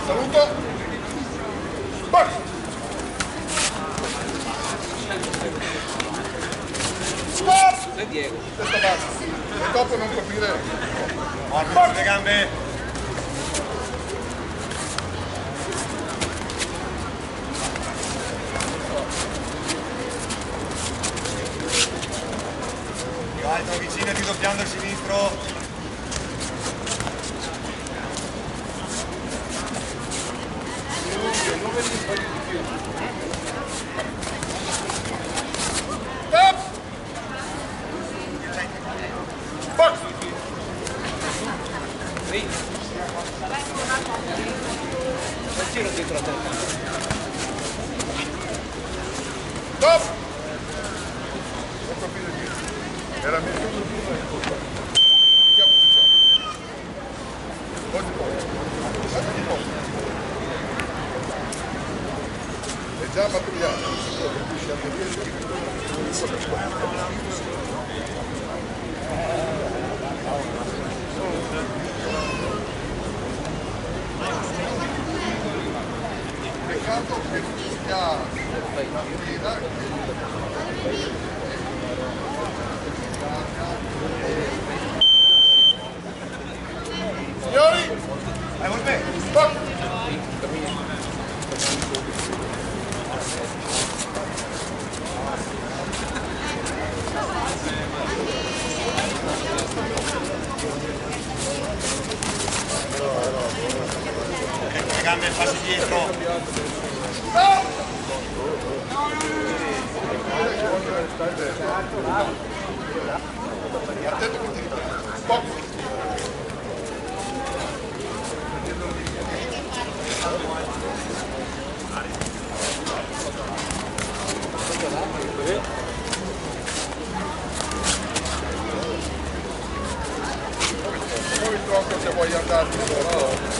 Saluto. Box. Stop! E Diego. Testa bassa. E dopo non colpire. Forza le gambe. Più alto, avvicinati doppiando il sinistro. Stop! Box! Sì. Giro dietro a te. Stop! Non colpire dietro. Era messo un punto. Chiamo ufficiale. Oggi poi. Anche di nuovo. È già pattugliato. Capisci anche riesci. Peccato che non ci sia la guida. Signori, Vai, Volpe. stop! Ecco le gambe, passi dietro. Stop! Attento che ti riprendo. Stop! Muovi il tronco se vuoi andarti solo.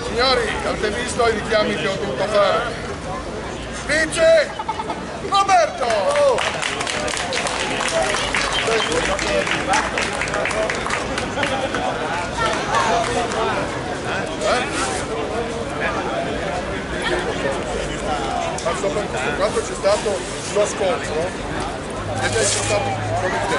Signori, avete visto i richiami che ho dovuto fare? Vince Roberto! Ma soprattutto quando c'è stato lo scontro, ed è stato come te,